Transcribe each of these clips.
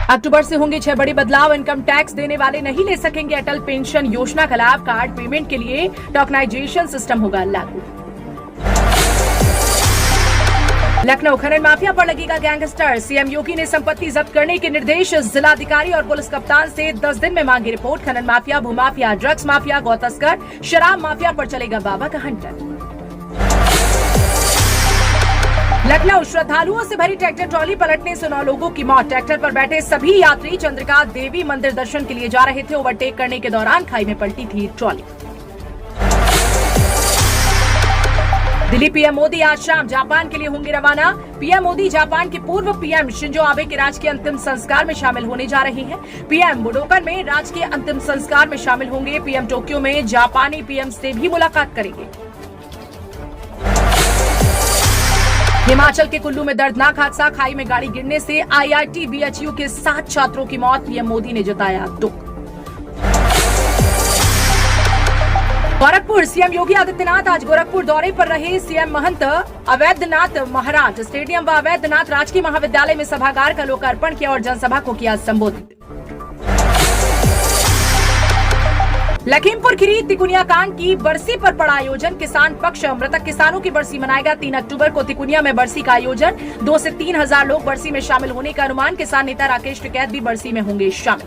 अक्टूबर से होंगे 6 बड़े बदलाव। इनकम टैक्स देने वाले नहीं ले सकेंगे अटल पेंशन योजना का लाभ। कार्ड पेमेंट के लिए टोकनाइजेशन सिस्टम होगा लागू। लखनऊ खनन माफिया पर लगेगा गैंगस्टर। सीएम योगी ने संपत्ति जब्त करने के निर्देश जिलाधिकारी और पुलिस कप्तान से 10 दिन में मांगी रिपोर्ट। खनन माफिया, भूमाफिया, ड्रग्स माफिया, गौ तस्कर, शराब माफिया पर चलेगा बाबा का हंटर। लखनऊ श्रद्धालुओं से भरी ट्रैक्टर ट्रॉली पलटने से 9 लोगों की मौत। ट्रैक्टर पर बैठे सभी यात्री चंद्रिका देवी मंदिर दर्शन के लिए जा रहे थे। ओवरटेक करने के दौरान खाई में पलटी थी ट्रॉली। दिल्ली पीएम मोदी आज शाम जापान के लिए होंगे रवाना। पीएम मोदी जापान के पूर्व पीएम शिंजो आबे के राजकीय अंतिम संस्कार में शामिल होने जा रहे हैं। पीएम बुडोकन में राजकीय अंतिम संस्कार में शामिल होंगे। पीएम टोक्यो में जापानी पीएम से भी मुलाकात करेंगे। हिमाचल के कुल्लू में दर्दनाक हादसा। खाई में गाड़ी गिरने से आईआईटी बीएचयू के 7 छात्रों की मौत। पीएम मोदी ने जताया दुख। गोरखपुर सीएम योगी आदित्यनाथ आज गोरखपुर दौरे पर रहे। सीएम महंत अवैधनाथ महाराज स्टेडियम व अवैधनाथ राजकीय महाविद्यालय में सभागार का लोकार्पण किया और जनसभा को किया संबोधित। लखीमपुर खीरी तिकुनिया कांड की बरसी पर पड़ा आयोजन। किसान पक्ष मृतक किसानों की बरसी मनाएगा। 3 अक्टूबर को तिकुनिया में बरसी का आयोजन। 2 से 3 हजार लोग बरसी में शामिल होने का अनुमान। किसान नेता राकेश टिकैत भी बरसी में होंगे शामिल।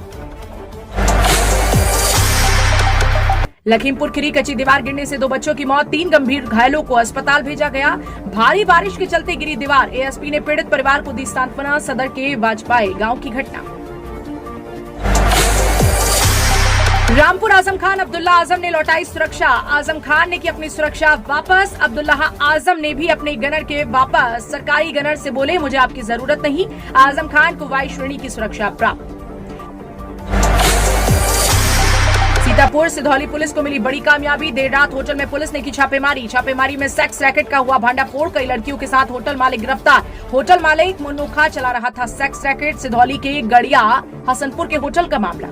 लखीमपुर खीरी कच्ची दीवार गिरने से 2 बच्चों की मौत। 3 गंभीर घायलों को अस्पताल भेजा गया। भारी बारिश के चलते गिरी दीवार। एएसपी ने पीड़ित परिवार को दी सांत्वना। सदर के वाजपाई गांव की घटना। रामपुर आजम खान अब्दुल्ला आजम ने लौटाई सुरक्षा। आजम खान ने की अपनी सुरक्षा वापस। अब्दुल्ला आजम ने भी अपने गनर के वापस। सरकारी गनर से बोले मुझे आपकी जरूरत नहीं। आजम खान को वायु श्रेणी की सुरक्षा प्राप्त। सीतापुर सिधौली पुलिस को मिली बड़ी कामयाबी। देर रात होटल में पुलिस ने की छापेमारी। छापेमारी में सेक्स रैकेट का हुआ भांडाफोड़। कई लड़कियों के साथ होटल मालिक गिरफ्तार। होटल मालिक मुन्नू खां चला रहा था सेक्स रैकेट। सिधौली के गड़िया हसनपुर के होटल का मामला।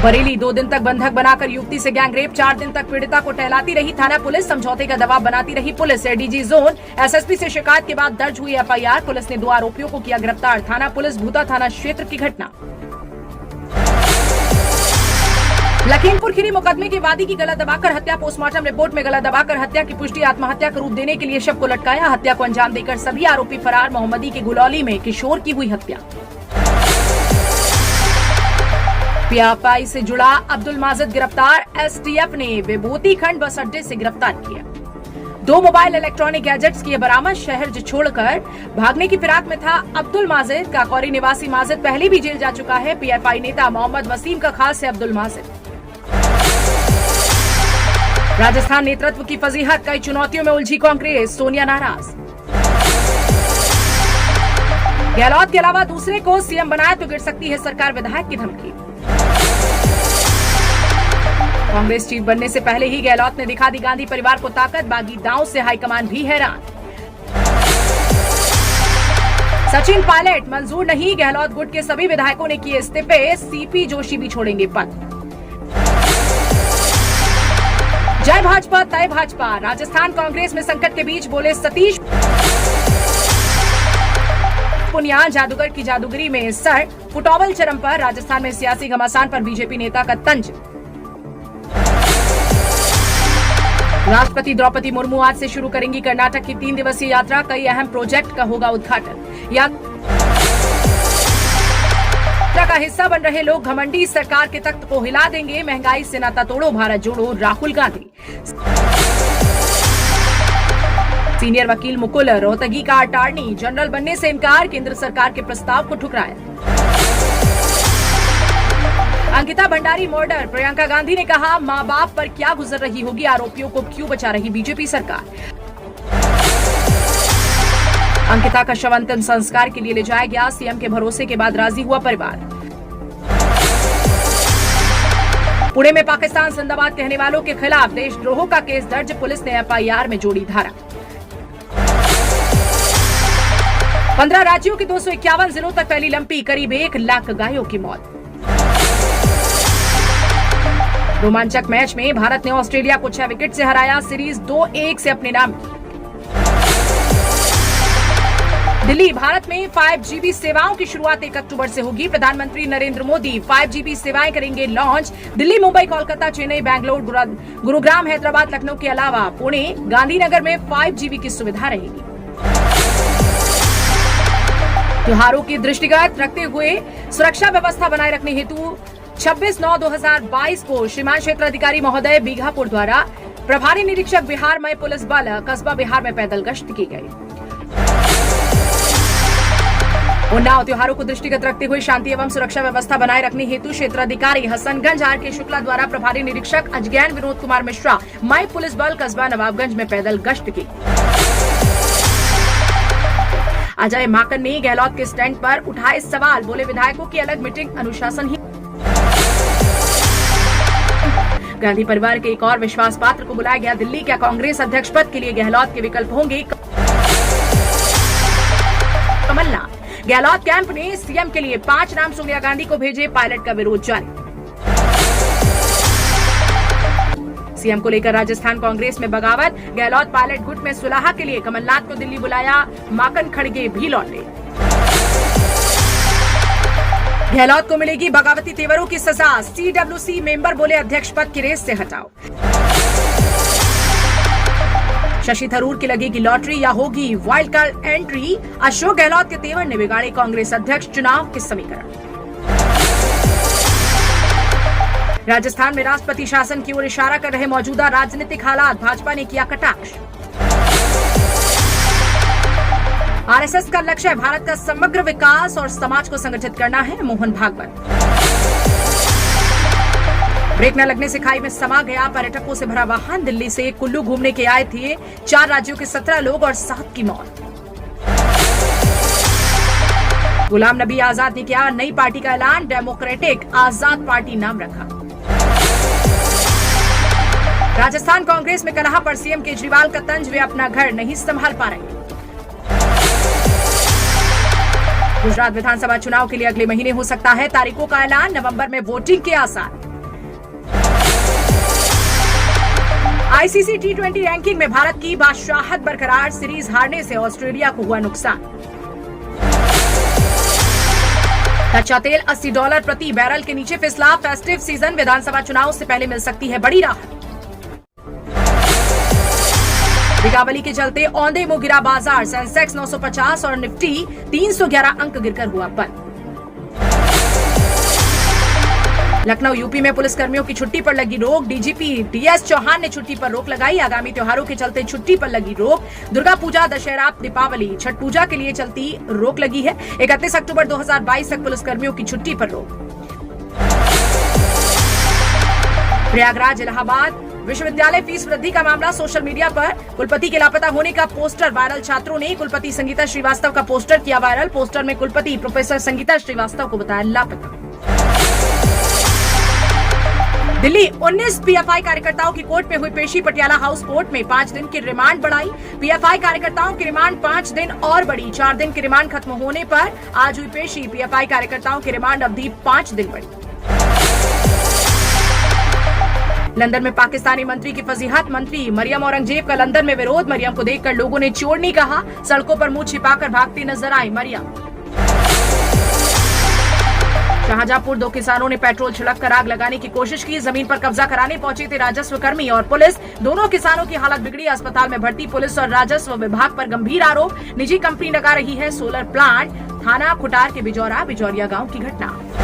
बरेली 2 दिन तक बंधक बनाकर युवती से गैंगरेप। 4 दिन तक पीड़िता को टहलाती रही थाना पुलिस। समझौते का दबाव बनाती रही पुलिस। एडीजी जोन एसएसपी से शिकायत के बाद दर्ज हुई एफआईआर। पुलिस ने 2 आरोपियों को किया गिरफ्तार। थाना पुलिस भूता थाना क्षेत्र की घटना। लखीमपुर खीरी मुकदमे की वादी की गला दबाकर हत्या। पोस्टमार्टम रिपोर्ट में गला दबाकर हत्या की पुष्टि। आत्महत्या का रूप देने के लिए शव को लटकाया। हत्या को अंजाम देकर सभी आरोपी फरार। मोहम्मदी के गुलौली में किशोर की हुई हत्या। पीएफआई से जुड़ा अब्दुल माजिद गिरफ्तार। एसटीएफ ने विभूति खंड बस अड्डे से गिरफ्तार किया। 2 मोबाइल इलेक्ट्रॉनिक गैजेट्स किए बरामद। शहर छोड़कर भागने की फिराक में था अब्दुल माजिद। काकोरी निवासी माजिद पहले भी जेल जा चुका है। पीएफआई नेता मोहम्मद वसीम का खास है अब्दुल माजिद। राजस्थान नेतृत्व की फजीहत। कई चुनौतियों में उलझी कांग्रेस। सोनिया नाराज। गहलोत के अलावा दूसरे को सीएम बनाया तो गिर सकती है सरकार। विधायक की धमकी। कांग्रेस चीफ बनने से पहले ही गहलोत ने दिखा दी गांधी परिवार को ताकत। बागी दांव से हाईकमान भी हैरान। सचिन पायलट मंजूर नहीं। गहलोत गुट के सभी विधायकों ने किए इस्तीफे। सीपी जोशी भी छोड़ेंगे पद। जय भाजपा तय भाजपा। राजस्थान कांग्रेस में संकट के बीच बोले सतीश पुनिया। जादूगर की जादूगरी में सर। फुटबॉल चरम पर। राजस्थान में सियासी घमासान पर बीजेपी नेता का तंज। राष्ट्रपति द्रौपदी मुर्मू आज से शुरू करेंगी कर्नाटक की 3 दिवसीय यात्रा। कई अहम प्रोजेक्ट का होगा उद्घाटन। यात्रा का हिस्सा बन रहे लोग घमंडी सरकार के तख्त को हिला देंगे। महंगाई से नाता तोड़ो, भारत जोड़ो राहुल गांधी। सीनियर वकील मुकुल रोहतगी का अटॉर्नी जनरल बनने से इनकार। केंद्र सरकार के प्रस्ताव को ठुकराया। अंकिता भंडारी मर्डर। प्रियंका गांधी ने कहा मां बाप पर क्या गुजर रही होगी। आरोपियों को क्यों बचा रही बीजेपी सरकार। अंकिता का शव अंतिम संस्कार के लिए ले जाया गया। सीएम के भरोसे के बाद राजी हुआ परिवार। पुणे में पाकिस्तान जिंदाबाद कहने वालों के खिलाफ देशद्रोह का केस दर्ज। पुलिस ने एफआईआर में जोड़ी धारा। 15 राज्यों के 251 जिलों तक फैली लंपी। करीब 1 लाख गायों की मौत। रोमांचक मैच में भारत ने ऑस्ट्रेलिया को 6 विकेट से हराया। सीरीज 2-1 से अपने नाम की। दिल्ली, भारत में 5G सेवाओं की शुरुआत 1 अक्टूबर से होगी। प्रधानमंत्री नरेंद्र मोदी 5G सेवाएं करेंगे लॉन्च। दिल्ली, मुंबई, कोलकाता, चेन्नई, बेंगलोर, गुरुग्राम, हैदराबाद, लखनऊ के अलावा पुणे, गांधीनगर में 5G की सुविधा रहेगी। त्योहारों की दृष्टिगत रखते हुए सुरक्षा व्यवस्था बनाए रखने हेतु 26/9/2022 को श्रीमान क्षेत्र अधिकारी महोदय बीघापुर द्वारा प्रभारी निरीक्षक बिहार में पुलिस बल कस्बा बिहार में पैदल गश्त की गई। उन्नाव, त्योहारों को दृष्टिगत रखते हुए शांति एवं सुरक्षा व्यवस्था बनाए रखने हेतु क्षेत्राधिकारी हसनगंज RK शुक्ला द्वारा प्रभारी निरीक्षक अजगैन विनोद कुमार मिश्रा मई पुलिस बल कस्बा नवाबगंज में पैदल गश्त की। अजय माकन ने गहलोत के स्टैंड पर उठाए सवाल, बोले विधायकों की अलग मीटिंग अनुशासन ही। गांधी परिवार के एक और विश्वास पात्र को बुलाया गया दिल्ली, क्या कांग्रेस अध्यक्ष पद के लिए गहलोत के विकल्प होंगे? कमलनाथ, गहलोत कैंप ने सीएम के लिए 5 नाम सोनिया गांधी को भेजे, पायलट का विरोध जारी। सीएम को लेकर राजस्थान कांग्रेस में बगावत, गहलोत पायलट गुट में सुलह के लिए कमलनाथ को दिल्ली बुलाया, माकन खड़गे भी लौटे। गहलोत को मिलेगी बगावती तेवरों की सजा, CWC मेंबर बोले अध्यक्ष पद की रेस से हटाओ। शशि थरूर की लगेगी लॉटरी या होगी wild card entry, Ashok Gehlot के तेवर ने बिगाड़े कांग्रेस अध्यक्ष चुनाव के समीकरण। राजस्थान में राष्ट्रपति शासन की ओर इशारा कर रहे मौजूदा राजनीतिक हालात, भाजपा ने किया कटाक्ष। RSS का लक्ष्य भारत का समग्र विकास और समाज को संगठित करना है, मोहन भागवत। ब्रेक न लगने से खाई में समा गया, पर्यटकों से भरा वाहन, दिल्ली से कुल्लू घूमने के आए थे 4 राज्यों के 17 लोग और 7 की मौत। गुलाम नबी आजाद ने किया नई पार्टी का ऐलान, डेमोक्रेटिक आजाद पार्टी नाम रखा। राजस्थान कांग्रेस में कलह पर सीएम केजरीवाल का तंज, वे अपना घर नहीं संभाल पा रहे। गुजरात विधानसभा चुनाव के लिए अगले महीने हो सकता है तारीखों का ऐलान, नवंबर में वोटिंग के आसार। ICC T20 रैंकिंग में भारत की बादशाहत बरकरार, सीरीज हारने से ऑस्ट्रेलिया को हुआ नुकसान। कच्चा तेल $80 प्रति बैरल के नीचे फिसला, फेस्टिव सीजन, विधानसभा चुनाव से पहले मिल सकती है बड़ी राहत। दीपावली के चलते औंधे मुंह गिरा बाजार, सेंसेक्स 950 और निफ्टी 311 अंक गिरकर हुआ बंद। लखनऊ यूपी में पुलिसकर्मियों की छुट्टी पर लगी रोक, DGP DS चौहान ने छुट्टी पर रोक लगाई। आगामी त्योहारों के चलते छुट्टी पर लगी रोक, दुर्गा पूजा, दशहरा, दीपावली, छठ पूजा के लिए चलती रोक लगी है। 31 अक्टूबर 2022 तक पुलिसकर्मियों की छुट्टी पर रोक। प्रयागराज इलाहाबाद विश्वविद्यालय फीस वृद्धि का मामला सोशल मीडिया पर, कुलपति के लापता होने का पोस्टर वायरल, छात्रों ने कुलपति संगीता श्रीवास्तव का पोस्टर किया वायरल। पोस्टर में कुलपति प्रोफेसर संगीता श्रीवास्तव को बताया लापता। दिल्ली, 19 PFI कार्यकर्ताओं की कोर्ट में हुई पेशी, पटियाला हाउस कोर्ट में 5 दिन की रिमांड बढ़ाई। PFI कार्यकर्ताओं की रिमांड 5 दिन और बढ़ी, 4 दिन की रिमांड खत्म होने पर आज हुई पेशी, PFI कार्यकर्ताओं की रिमांड अवधि 5 दिन बढ़ी। लंदन में पाकिस्तानी मंत्री की फजीहत, मंत्री मरियम औरंगजेब का लंदन में विरोध, मरियम को देखकर लोगों ने छोड़ने कहा, सड़कों पर मुंह छिपाकर भागती नजर आई मरियम। शाहजहांपुर 2 किसानों ने पेट्रोल छिड़ककर आग लगाने की कोशिश की, जमीन पर कब्जा कराने पहुंचे थे राजस्व कर्मी और पुलिस, दोनों किसानों की हालत बिगड़ी, अस्पताल में भर्ती। पुलिस और राजस्व विभाग पर गंभीर आरोप, निजी कंपनी लगा रही है सोलर प्लांट। थाना खुटार के बिजौरिया गांव की घटना।